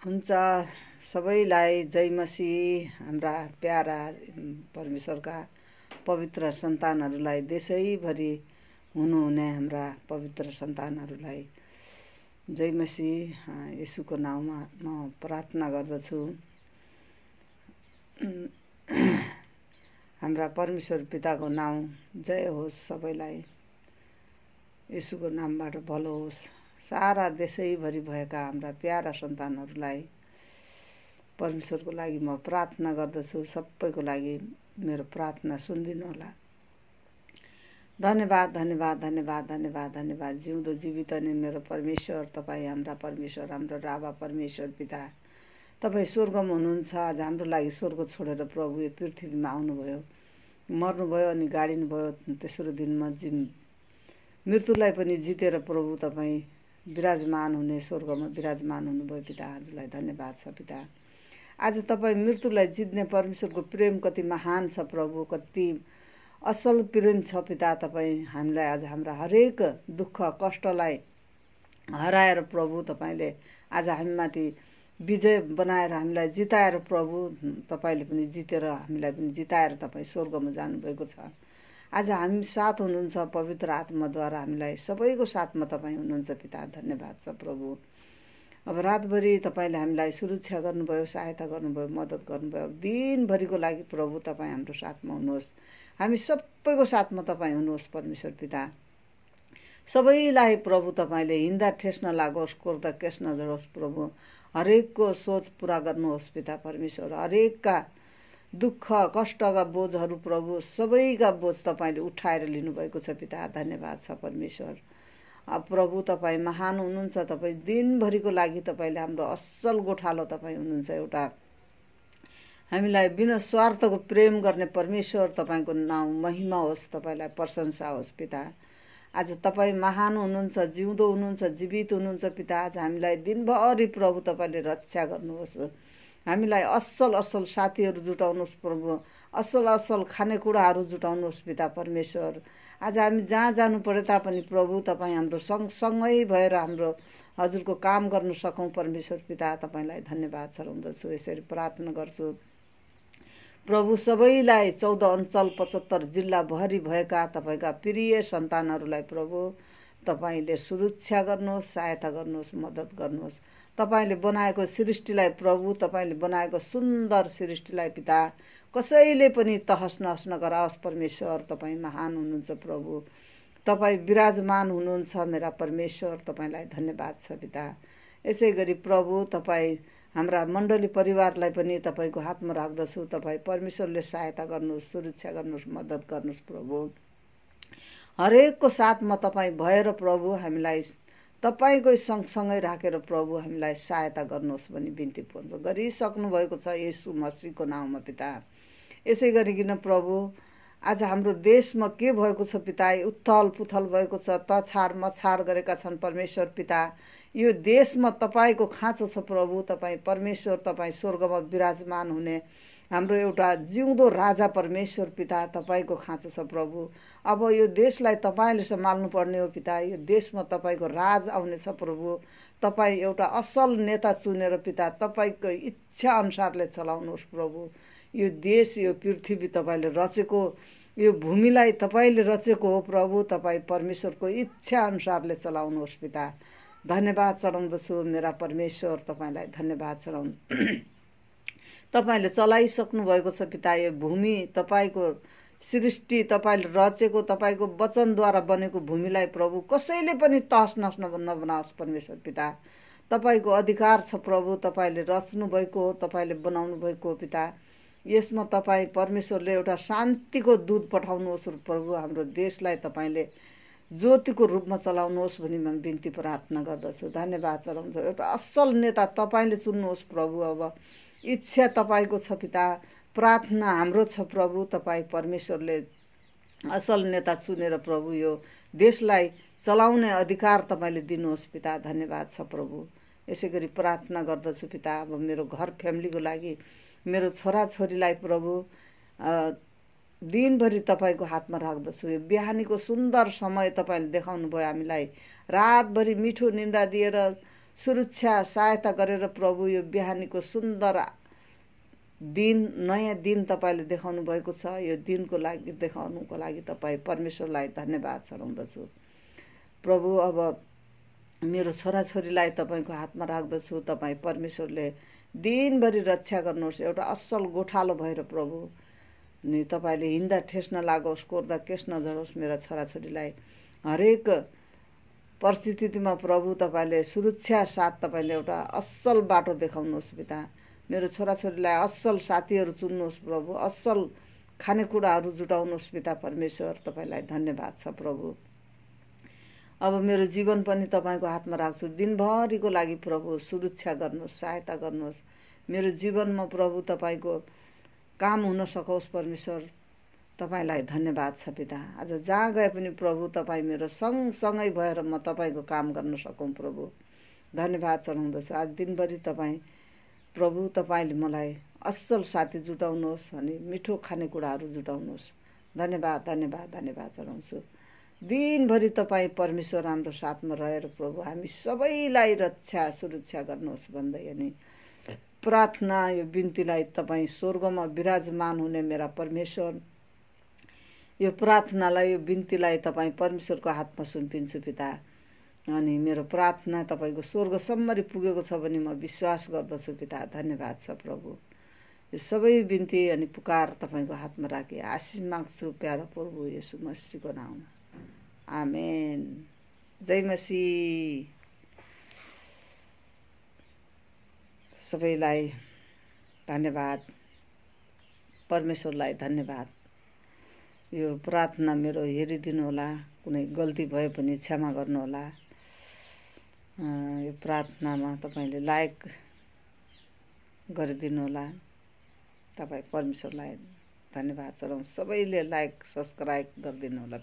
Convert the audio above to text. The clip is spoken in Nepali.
हुन्छ। सबैलाई जय मसीह। हाम्रा प्यारा परमेश्वरका पवित्र सन्तानहरूलाई, देशैभरि हुनुहुने हाम्रा पवित्र सन्तानहरूलाई जय मसीह। येशूको नाउँमा म प्रार्थना गर्दछु। हाम्रा परमेश्वर पिताको नाउँ जय होस्। सबैलाई येशूको नामबाट भलो होस्। सारा देशैभरि भएका हाम्रा प्यारा सन्तानहरूलाई परमेश्वरको लागि म प्रार्थना गर्दछु। सबैको लागि मेरो प्रार्थना सुनिदिनु होला। धन्यवाद धन्यवाद धन्यवाद धन्यवाद धन्यवाद। जिउँदो जीवित नै मेरो परमेश्वर, तपाईँ हाम्रा परमेश्वर, हाम्रो राबा परमेश्वर पिता, तपाईँ स्वर्गमा हुनुहुन्छ। आज हाम्रो लागि स्वर्ग छोडेर प्रभु यो पृथ्वीमा आउनुभयो, मर्नुभयो अनि गाडिनुभयो। तेस्रो दिनमा मृत्युलाई पनि जितेर प्रभु तपाईँ विराजमान हुने, स्वर्गमा विराजमान हुनुभयो। पिता हजुरलाई धन्यवाद छ। पिता आज तपाईँ मृत्युलाई जित्ने परमेश्वरको प्रेम कति महान छ प्रभु, कति असल प्रेम छ पिता। तपाईँ हामीलाई आज हाम्रा हरेक दुःख कष्टलाई हराएर प्रभु तपाईँले आज हामीमाथि विजय बनाएर हामीलाई जिताएर प्रभु तपाईँले पनि जितेर हामीलाई पनि जिताएर तपाईँ स्वर्गमा जानुभएको छ। आज हामी साथ हुनुहुन्छ पवित्र आत्माद्वारा, हामीलाई सबैको साथमा तपाईँ हुनुहुन्छ। पिता धन्यवाद छ प्रभु। अब रातभरि तपाईँले हामीलाई सुरक्षा गर्नुभयो, सहायता गर्नुभयो, मद्दत गर्नुभयो। दिनभरिको लागि प्रभु तपाईँ हाम्रो साथमा हुनुहोस्। हामी सबैको साथमा तपाईँ हुनुहोस् परमेश्वर पिता। सबैलाई प्रभु तपाईँले हिँड्दा ठेस नलागोस्, कोर्दा केस नजरोस् प्रभु। हरेकको सोच पुरा गर्नुहोस् पिता परमेश्वर। हरेकका दुःख कष्टका बोझहरू प्रभु, सबैका बोझ तपाईँले उठाएर लिनुभएको छ पिता। धन्यवाद छ परमेश्वर। अब प्रभु तपाईँ महान हुनुहुन्छ। तपाईँ दिनभरिको लागि तपाईँले हाम्रो असल गोठालो तपाईँ हुनुहुन्छ। एउटा हामीलाई बिना स्वार्थको प्रेम गर्ने परमेश्वर, तपाईँको नाउँ महिमा होस्, तपाईँलाई प्रशंसा होस् पिता। आज तपाईँ महान हुनुहुन्छ, जिउँदो हुनुहुन्छ, जीवित हुनुहुन्छ पिता। आज हामीलाई दिनभरि प्रभु तपाईँले रक्षा गर्नुहोस्। हामीलाई असल असल साथीहरू जुटाउनुहोस् प्रभु, असल असल खानेकुराहरू जुटाउनुहोस् पिता परमेश्वर। आज हामी जहाँ जानु परे तापनि प्रभु तपाईँ हाम्रो सँगसँगै भएर हाम्रो हजुरको काम गर्न सकौँ परमेश्वर पिता। तपाईँलाई धन्यवाद चढाउँदछु। यसरी प्रार्थना गर्छु प्रभु। सबैलाई 14 अञ्चल 75 जिल्लाभरि भएका तपाईँका प्रिय सन्तानहरूलाई प्रभु तपाईँले सुरक्षा गर्नुहोस्, सहायता गर्नुहोस्, मद्दत गर्नुहोस्। तपाईँले बनाएको सृष्टिलाई प्रभु, तपाईँले बनाएको सुन्दर सृष्टिलाई पिता कसैले पनि तहस नहस नगराओस् परमेश्वर। तपाईँ महान हुनुहुन्छ प्रभु, तपाईँ विराजमान हुनुहुन्छ मेरा परमेश्वर। तपाईँलाई धन्यवाद छ पिता। यसै गरी प्रभु तपाईँ हाम्रा मण्डली परिवारलाई पनि तपाईँको हातमा राख्दछु। तपाईँ परमेश्वरले सहायता गर्नुहोस्, सुरक्षा गर्नुहोस्, मद्दत गर्नुहोस् प्रभु। हरेकको साथमा तपाईँ भएर प्रभु हामीलाई तपाईँकै सँगसँगै राखेर प्रभु हामीलाई सहायता गर्नुहोस् भनी बिन्ती गरिसक्नु भएको छ येशू मसीहको नाउँमा पिता। यसै गरिकन प्रभु आज हाम्रो देशमा के भएको छ पिता, उथल पुथल भएको छ, तछाड मछाड गरेका छन् परमेश्वर पिता। यो देशमा तपाईँको खाँचो छ प्रभु। तपाईँ परमेश्वर, तपाईँ स्वर्गमा विराजमान हुने हाम्रो एउटा जिउँदो राजा परमेश्वर पिता, तपाईँको खाँचो छ प्रभु। अब यो देशलाई तपाईँले सम्हाल्नु पर्ने हो पिता। यो देशमा तपाईँको राज आउनेछ प्रभु। तपाईँ एउटा असल नेता चुनेर पिता तपाईँको इच्छा अनुसारले चलाउनुहोस् प्रभु। यो देश, यो पृथ्वी तपाईँले रचेको, यो भूमिलाई तपाईँले रचेको हो प्रभु। तपाईँ परमेश्वरको इच्छा अनुसारले चलाउनुहोस् पिता। धन्यवाद चढाउँदछु मेरा परमेश्वर। तपाईँलाई धन्यवाद चढाउनु। तपाईँले चलाइसक्नु भएको छ पिता। यो भूमि तपाईँको सृष्टि, तपाईँले रचेको, तपाईँको वचनद्वारा बनेको भूमिलाई प्रभु कसैले पनि तहस नहस नबनाओस् परमेश्वर पिता। तपाईँको अधिकार छ प्रभु। तपाईँले रच्नु भएको हो, तपाईँले बनाउनु भएको हो पिता। यसमा तपाईँ परमेश्वरले एउटा शान्तिको दूत पठाउनुहोस् प्रभु। हाम्रो देशलाई तपाईँले ज्योतिको रूपमा चलाउनुहोस् भनी म बिन्ती प्रार्थना गर्दछु। धन्यवाद चढाउँछु। एउटा असल नेता तपाईँले चुन्नुहोस् प्रभु। अब इच्छा तपाईँको छ पिता, प्रार्थना हाम्रो छ प्रभु। तपाईँ परमेश्वरले असल नेता चुनेर प्रभु यो देशलाई चलाउने अधिकार तपाईँले दिनुहोस् पिता। धन्यवाद छ प्रभु। यसै गरी प्रार्थना गर्दछु पिता। अब मेरो घर फ्यामिलीको लागि, मेरो छोराछोरीलाई प्रभु दिनभरि तपाईँको हातमा राख्दछु। यो बिहानीको सुन्दर समय तपाईँले देखाउनु भयो हामीलाई। रातभरि मिठो निन्द्रा दिएर सुरक्षा सहायता गरेर प्रभु यो बिहानीको सुन्दर दिन, नयाँ दिन तपाईँले देखाउनु भएको छ। यो दिनको लागि देखाउनुको लागि तपाईँ परमेश्वरलाई धन्यवाद चढाउँदछु। प्रभु, अब मेरो छोराछोरीलाई तपाईँको हातमा राख्दछु। तपाईँ परमेश्वरले दिनभरि रक्षा गर्नुहोस्। एउटा असल गोठालो भएर प्रभु नि तपाईँले हिँड्दा ठेस नलागोस्, कोर्दा केस नझरोस्। मेरा छोराछोरीलाई हरेक परिस्थितिमा प्रभु तपाईँले सुरक्षा साथ तपाईँले एउटा असल बाटो देखाउनुहोस् पिता। मेरो छोराछोरीलाई असल साथीहरू चुन्नुहोस् प्रभु, असल खानेकुराहरू जुटाउनुहोस् पिता परमेश्वर। तपाईँलाई धन्यवाद छ प्रभु। अब मेरो जीवन पनि तपाईँको हातमा राख्छु। दिनभरिको लागि प्रभु सुरक्षा गर्नुहोस्, सहायता गर्नुहोस्। मेरो जीवनमा प्रभु तपाईँको काम हुन सकोस् परमेश्वर। तपाईँलाई धन्यवाद छ पिता। आज जहाँ गए पनि प्रभु तपाईँ मेरो सँगसँगै भएर म तपाईँको काम गर्न सकौँ प्रभु। धन्यवाद चढाउँदछु। आज दिनभरि तपाईँ प्रभु तपाईँले मलाई असल साथी जुटाउनुहोस् अनि मिठो खानेकुराहरू जुटाउनुहोस्। धन्यवाद धन्यवाद धन्यवाद चढाउँछु। दिनभरि तपाईँ परमेश्वर हाम्रो साथमा रहेर प्रभु हामी सबैलाई रक्षा सुरक्षा गर्नुहोस् भन्दै अनि प्रार्थना यो बिन्तीलाई तपाईँ स्वर्गमा विराजमान हुने मेरा परमेश्वर, यो प्रार्थनालाई यो बिन्तीलाई तपाईँ परमेश्वरको हातमा सुम्पिन्छु पिता। अनि मेरो प्रार्थना तपाईँको स्वर्गसम्म पुगेको छ भने म विश्वास गर्दछु पिता। धन्यवाद छ प्रभु। यो सबै बिन्ती अनि पुकार तपाईँको हातमा राखी आशिष माग्छु प्यारो प्रभु येशू मसीहको नाममा। आमेन। जय मसीह। सबैलाई धन्यवाद, परमेश्वरलाई धन्यवाद। यो प्रार्थना मेरो हेरिदिनु होला, कुनै गल्ती भए पनि क्षमा गर्नुहोला। यो प्रार्थनामा तपाईँले लाइक गरिदिनु होला। तपाईँ परमेश्वरलाई धन्यवाद चढाउँ। सबैले लाइक सब्सक्राइब गरिदिनु होला।